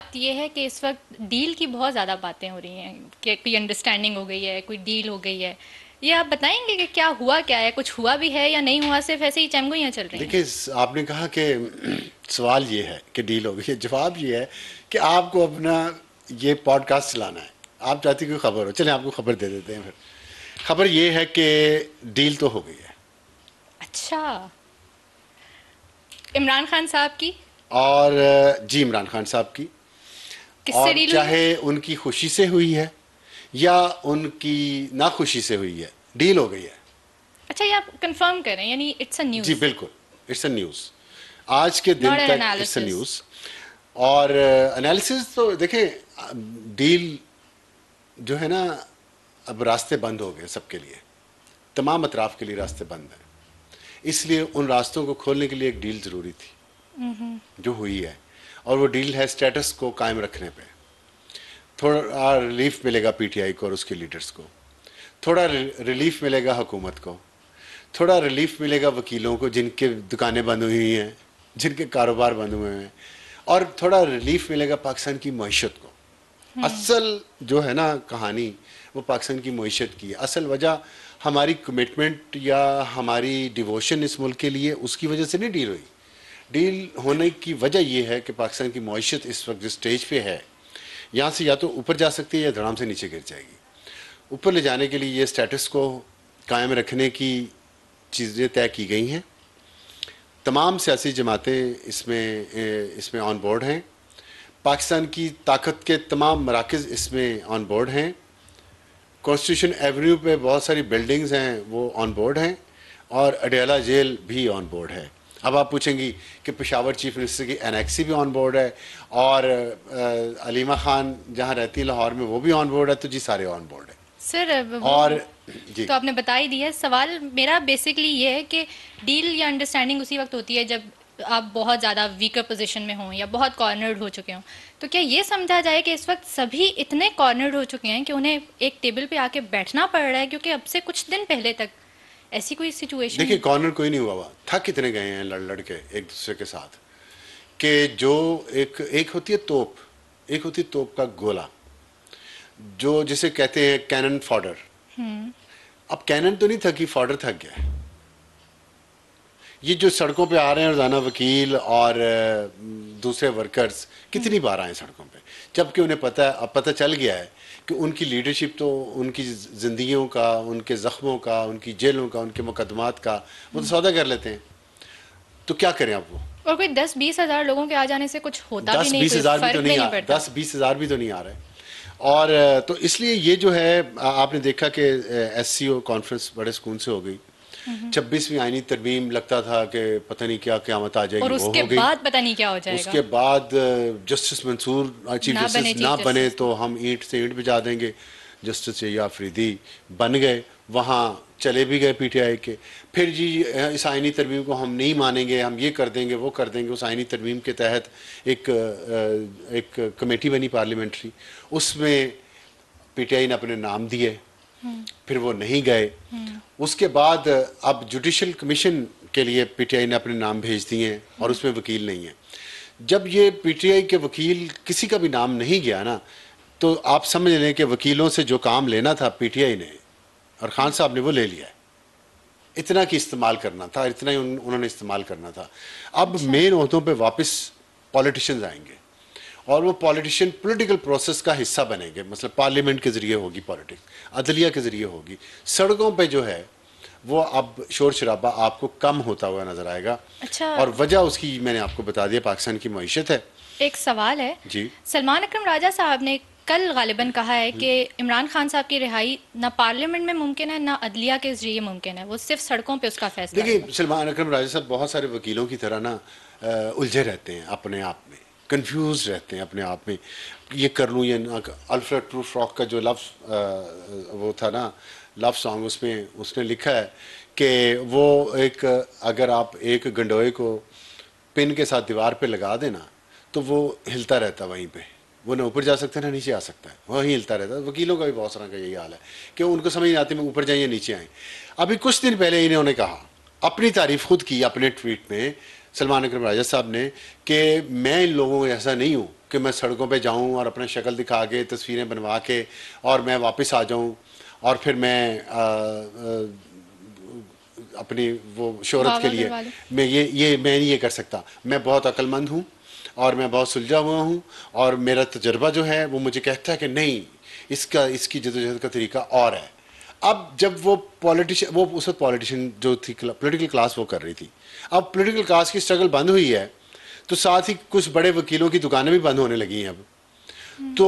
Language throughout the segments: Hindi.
ये है कि इस वक्त डील की बहुत ज़्यादा बातें हो रही हैं कि कोई अंडरस्टैंडिंग हो गई है, कोई डील हो गई है। ये आप बताएंगे कि क्या हुआ, क्या है, कुछ हुआ भी है या नहीं हुआ, सिर्फ ऐसे ही चमगोइयाँ चल रही हैं? देखिए, आपने कहा कि सवाल ये है कि डील हो गई है। जवाब ये है कि आपको अपना ये पॉडकास्ट चलाना है। आप चाहती कोई खबर हो, चलें आपको खबर दे देते हैं फिर। खबर ये है कि डील तो हो गई है। अच्छा। इमरान खान साहब की? और जी, इमरान खान साहब की। किससे और डील हुई है? चाहे उनकी खुशी से हुई है या उनकी नाखुशी से हुई है, डील हो गई है। अच्छा, ये आप कंफर्म करें, यानी इट्स अ जी न्यूज़, बिल्कुल, इट्स अ न्यूज़। आज के दिन नॉट एन तक इट्स अ एनालिसिस। न्यूज़। और एनालिसिस तो देखें, डील जो है ना, अब रास्ते बंद हो गए सबके लिए, तमाम अतराफ के लिए रास्ते बंद हैं। इसलिए उन रास्तों को खोलने के लिए एक डील ज़रूरी थी, जो हुई है। और वो डील है स्टेटस को कायम रखने पे। थोड़ा रिलीफ मिलेगा पीटीआई को और उसके लीडर्स को, थोड़ा रिलीफ मिलेगा हुकूमत को, थोड़ा रिलीफ मिलेगा वकीलों को जिनके दुकानें बंद हुई हैं, जिनके कारोबार बंद हुए हैं, और थोड़ा रिलीफ मिलेगा पाकिस्तान की मईशत को। असल जो है ना कहानी, वो पाकिस्तान की मईशत की है। असल वजह हमारी कमिटमेंट या हमारी डिवोशन इस मुल्क के लिए, उसकी वजह से नहीं डील हुई। डील होने की वजह यह है कि पाकिस्तान की मईशत इस वक्त जिस स्टेज पे है, यहाँ से या तो ऊपर जा सकती है या धड़ाम से नीचे गिर जाएगी। ऊपर ले जाने के लिए ये स्टेटस को कायम रखने की चीज़ें तय की गई हैं। तमाम सियासी जमातें इसमें इसमें ऑन बोर्ड हैं। पाकिस्तान की ताकत के तमाम मराकज़ इसमें ऑन बोर्ड हैं। कॉन्स्टिट्यूशन एवेन्यू पे बहुत सारी बिल्डिंग्स हैं, वो ऑन बोर्ड हैं। और अडयाला जेल भी ऑन बोर्ड है। अब आप पूछेंगी कि पेशावर चीफ मिनिस्टर की एनेक्सी भी ऑन बोर्ड है, और अलीमा खान जहाँ रहती है लाहौर में, वो भी ऑन बोर्ड है। तो जी, सारे ऑन बोर्ड है। सर वो और जी, तो आपने बता ही दिया है। सवाल मेरा बेसिकली ये है कि डील या अंडरस्टैंडिंग उसी वक्त होती है जब आप बहुत ज़्यादा वीकर पोजीशन में हों या बहुत कॉर्नर्ड हो चुके हों। तो क्या ये समझा जाए कि इस वक्त सभी इतने कॉर्नर्ड हो चुके हैं कि उन्हें एक टेबल पे आके बैठना पड़ रहा है, क्योंकि अब से कुछ दिन पहले तक ऐसी कोई सिचुएशन देखिए, है? कॉर्नर कोई नहीं हुआ हुआ, थक कितने गए हैं लड़ लड़ के एक दूसरे के साथ। कि जो एक एक होती है तोप, एक होती है तोप का गोला, जो जिसे कहते हैं कैनन फॉडर। अब कैनन तो नहीं था कि फॉडर थक गया। ये जो सड़कों पे आ रहे हैं रोजाना वकील और दूसरे वर्कर्स, कितनी बार आए सड़कों पे, जबकि उन्हें पता है, अब पता चल गया है कि उनकी लीडरशिप तो उनकी जिंदगियों का, उनके जख्मों का, उनकी जेलों का, उनके मुकदमात का वो तो सौदा कर लेते हैं। तो क्या करें अब वो? और कोई 10-20 हज़ार लोगों के आ जाने से कुछ होता भी दस नहीं, बीस कोई हजार भी तो फर्क नहीं भी आ नहीं पड़ता। 10-20 हजार भी तो नहीं आ रहे। और तो इसलिए ये जो है, आपने देखा कि एससीओ कॉन्फ्रेंस बड़े सुकून से हो गई। 26वीं आईनी तरमीम लगता था कि पता नहीं क्या क़यामत आ जाएगी, और वो उसके हो गई। बाद पता नहीं क्या हो जाएगा। उसके बाद जस्टिस मंसूर चीफ ना बने जस्टिस ना चीफ बने जस्टिस। तो हम ईंट से ईंट बजा देंगे। जस्टिस यही आफरीदी बन गए, वहाँ चले भी गए पीटीआई के। फिर जी, इस आइनी तरमीम को हम नहीं मानेंगे, हम ये कर देंगे, वो कर देंगे। उस आइनी तरमीम के तहत एक कमेटी बनी पार्लियामेंट्री, उसमें पीटीआई ने अपने नाम दिए, फिर वो नहीं गए। उसके बाद अब जुडिशल कमीशन के लिए पीटीआई ने अपने नाम भेज दिए हैं, और उसमें वकील नहीं है। जब ये पीटीआई के वकील किसी का भी नाम नहीं गया ना, तो आप समझ लें कि वकीलों से जो काम लेना था पीटीआई ने और खान साहब ने, वो ले लिया है। इतना की इस्तेमाल करना था, इतना ही उन्होंने इस्तेमाल करना था। अब अच्छा। मेन ओहदों पे वापस पॉलिटिशियंस आएंगे, और वो पॉलिटिशियन पॉलिटिकल प्रोसेस का हिस्सा बनेंगे। मतलब पार्लियामेंट के ज़रिए होगी पॉलिटिक्स, अदलिया के ज़रिए होगी। सड़कों पे जो है वो अब शोर शराबा आपको कम होता हुआ नज़र आएगा। अच्छा, और वजह उसकी मैंने आपको बता दिया, पाकिस्तान की मईशत है। एक सवाल है। जी, सलमान अकरम राजा साहब ने कल गालिबन कहा है कि इमरान खान साहब की रिहाई ना पार्लियामेंट में मुमकिन है, ना अदलिया के जरिए मुमकिन है, वो सिर्फ सड़कों पे उसका फैसला देखिए, होगा। सलमान अकरम राजा साहब बहुत सारे वकीलों की तरह ना उलझे रहते हैं अपने आप में, कंफ्यूज रहते हैं अपने आप में। ये कर लूँ या ना। अल्फ्रेड प्रू फ्रॉक का जो वो था ना, लव सॉन्ग, उसमें उसने लिखा है कि वो एक, अगर आप एक गंडोए को पिन के साथ दीवार पे लगा देना, तो वो हिलता रहता वहीं पे। वो ना ऊपर जा सकता है ना नीचे आ सकता है, वहीं हिलता रहता है। वकीलों का भी बहुत सारा का यही हाल है कि उनको समझ नहीं आती मैं ऊपर जाए या नीचे आए। अभी कुछ दिन पहले इन्होंने कहा, अपनी तारीफ खुद की अपने ट्वीट में, सलमान अकरम राजा साहब ने, कि मैं इन लोगों को ऐसा नहीं हूँ कि मैं सड़कों पे जाऊं और अपना शक्ल दिखा के तस्वीरें बनवा के और मैं वापस आ जाऊं और फिर मैं अपनी वो शोहरत के लिए मैं नहीं ये कर सकता। मैं बहुत अक्लमंद हूँ और मैं बहुत सुलझा हुआ हूँ और मेरा तजर्बा जो है वो मुझे कहता है कि नहीं, इसकी जदोजहद का तरीका और है। अब जब वो पॉलिटिशियन, वो उस वक्त पॉलिटिशियन जो थी, पॉलिटिकल क्लास वो कर रही थी, अब पॉलिटिकल क्लास की स्ट्रगल बंद हुई है तो साथ ही कुछ बड़े वकीलों की दुकानें भी बंद होने लगी हैं अब, तो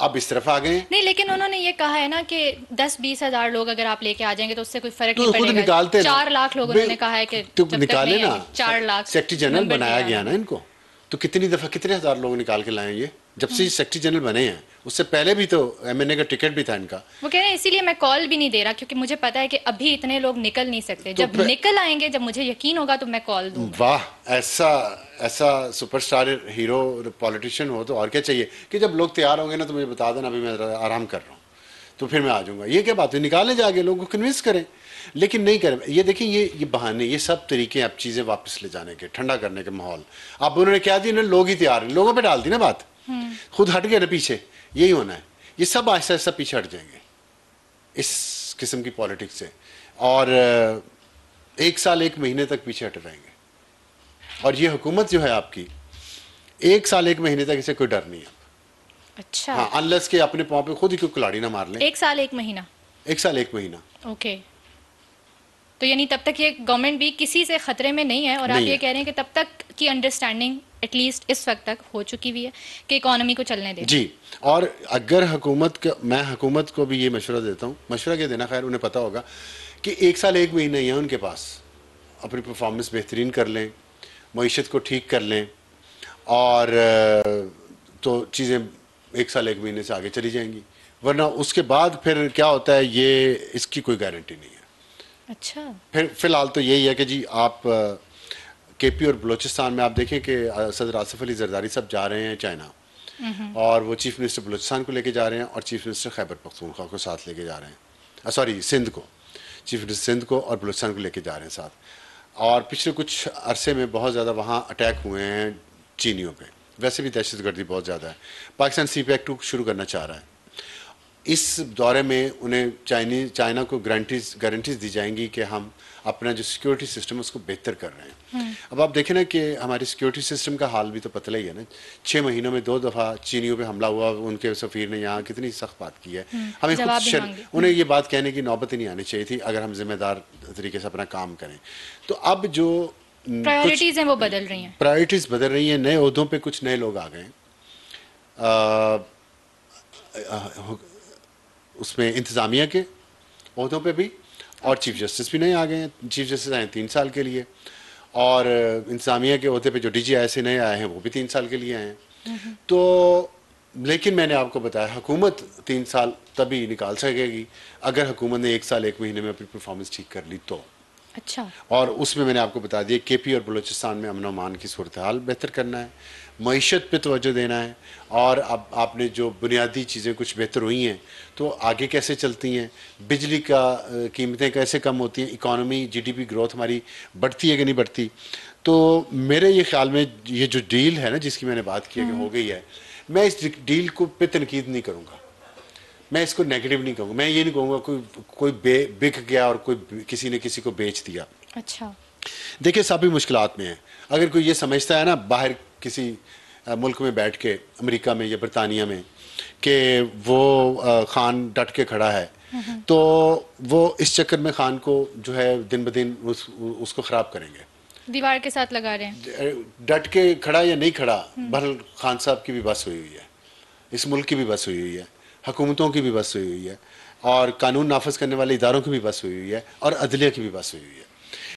अब इस तरफ आ गए। नहीं, लेकिन उन्होंने ये कहा है ना कि 10-20 हजार लोग अगर आप लेके आ जाएंगे तो उससे कोई फर्क तो नहीं खुद पड़ेगा। निकालते 4 लाख लोग उन्होंने कहा है कि तो जब तक निकाले नहीं ना, आएंगे, 4 लाख सेक्रेटरी जनरल नंबर बनाया दिया गया ना इनको, तो कितनी दफा कितने हजार लोग निकाल के लाए ये, जब से सेक्रेटरी जनरल बने हैं। उससे पहले भी तो एमएनए का टिकट भी था इनका। वो कह रहे हैं इसीलिए मैं कॉल भी नहीं दे रहा क्योंकि मुझे पता है कि अभी इतने लोग निकल नहीं सकते, तो जब निकल आएंगे, जब मुझे यकीन होगा तो मैं कॉल दूंगा। वाह, ऐसा ऐसा सुपरस्टार हीरो पॉलिटिशियन हो तो और क्या चाहिए कि जब लोग तैयार होंगे ना तो मुझे बता देना, अभी मैं आराम कर रहा हूँ, तो फिर मैं आ जाऊंगा। ये क्या बात है, निकालने जाके लोगों को कन्विंस करें, लेकिन नहीं करें। ये देखिए, ये बहाने, ये सब तरीके अब चीज़ें वापस ले जाने के, ठंडा करने के माहौल। अब उन्होंने क्या दिया, उन्होंने लोग ही तैयार हैं, लोगों पे डाल दी ना बात, खुद हट गए ना पीछे। यही होना है, ये सब आहिस्ता आहिस्ता पीछे हट जाएंगे इस किस्म की पॉलिटिक्स से, और 1 साल 1 महीने तक पीछे हट रहेंगे। और ये हुकूमत जो है आपकी, 1 साल 1 महीने तक इसे कोई डर नहीं है। अच्छा, हाँ, अनलेस के अपने पाँव पे खुद ही कोई कुल्हाड़ी ना मार लें। 1 साल 1 महीना, 1 साल 1 महीना। ओके। तो यानी तब तक ये गवर्नमेंट भी किसी से खतरे में नहीं है, और आप ये कह रहे हैं कि तब तक की अंडरस्टैंडिंग एटलीस्ट इस वक्त तक हो चुकी हुई है कि इकोनॉमी को चलने दें। जी, और अगर मैं हुकूमत को भी ये मशवरा देता हूँ, मशवरा क्या देना, खैर उन्हें पता होगा कि 1 साल 1 महीना ही है उनके पास, अपनी परफॉर्मेंस बेहतरीन कर लें, मईशत को ठीक कर लें, और तो चीज़ें 1 साल 1 महीने से आगे चली जाएंगी। वरना उसके बाद फिर क्या होता है, ये इसकी कोई गारंटी नहीं है। अच्छा, फिर फिलहाल तो यही है कि जी आप केपी और बलूचिस्तान में आप देखें कि सदर आसिफ अली जरदारी साहब जा रहे हैं चाइना, और वो चीफ मिनिस्टर बलूचिस्तान को लेके जा रहे हैं और चीफ मिनिस्टर खैबर पख्तूनख्वा को साथ लेके जा रहे हैं, सॉरी सिंध को, चीफ मिनिस्टर सिंध को और बलूचिस्तान को लेके जा रहे हैं साथ। और पिछले कुछ अरसे में बहुत ज़्यादा वहाँ अटैक हुए हैं चीनियों पे, वैसे भी दहशतगर्दी बहुत ज़्यादा है। पाकिस्तान CPEC-2 शुरू करना चाह रहा है। इस दौरे में उन्हें चाइना को गारंटीज दी जाएंगी कि हम अपना जो सिक्योरिटी सिस्टम है उसको बेहतर कर रहे हैं। अब आप देखें ना कि हमारी सिक्योरिटी सिस्टम का हाल भी तो पतला ही है ना। 6 महीनों में 2 दफ़ा चीनियों पे हमला हुआ, उनके सफ़ीर ने यहाँ कितनी सख्त बात की है। हमें खुद उन्हें ये बात कहने की नौबत ही नहीं आनी चाहिए थी अगर हम जिम्मेदार तरीके से अपना काम करें। तो अब जो प्रायोरिटीज़ हैं वो बदल रही हैं, प्रायोरिटीज़ बदल रही हैं, नए ओहदों पे कुछ नए लोग आ गए, उसमें इंतज़ामिया के ओहदों पे भी, और चीफ जस्टिस भी नए आ गए हैं। चीफ जस्टिस आए 3 साल के लिए, और इंतज़ामिया के ओहदे पे जो DG ऐसे नए आए हैं वो भी 3 साल के लिए आए हैं। तो लेकिन मैंने आपको बताया, हुकूमत 3 साल तभी निकाल सकेगी अगर हुकूमत ने 1 साल 1 महीने में अपनी परफॉर्मेंस ठीक कर ली तो। अच्छा, और उसमें मैंने आपको बता दिया, केपी और बलूचिस्तान में अमन अमान की सूरत हाल बेहतर करना है, मईशत पे तवज्जो देना है, और अब आपने जो बुनियादी चीज़ें कुछ बेहतर हुई हैं तो आगे कैसे चलती हैं, बिजली का कीमतें कैसे कम होती हैं, इकॉनमी GDP ग्रोथ हमारी बढ़ती है कि नहीं बढ़ती। तो मेरे ये ख्याल में ये जो डील है ना जिसकी मैंने बात की है कि हो गई है, मैं इस डील को पे तनकीद नहीं करूँगा, मैं इसको नेगेटिव नहीं कहूँगा, मैं ये नहीं कहूँगा कोई बिक गया और कोई किसी ने किसी को बेच दिया। अच्छा, देखिए सभी मुश्किलात में है। अगर कोई ये समझता है ना बाहर किसी मुल्क में बैठ के, अमेरिका में या बरतानिया में, कि वो खान डट के खड़ा है, तो वो इस चक्कर में खान को जो है दिन ब दिन उसको ख़राब करेंगे, दीवार के साथ लगा रहे हैं। डट के खड़ा या नहीं खड़ा, बहरहाल खान साहब की भी बस हुई हुई है, इस मुल्क की भी बस हुई हुई है, हुकूमतों की भी बस हुई हुई है, और कानून नाफज करने वाले इदारों की भी बस हुई हुई है, और अदलिया की भी बस हुई हुई है।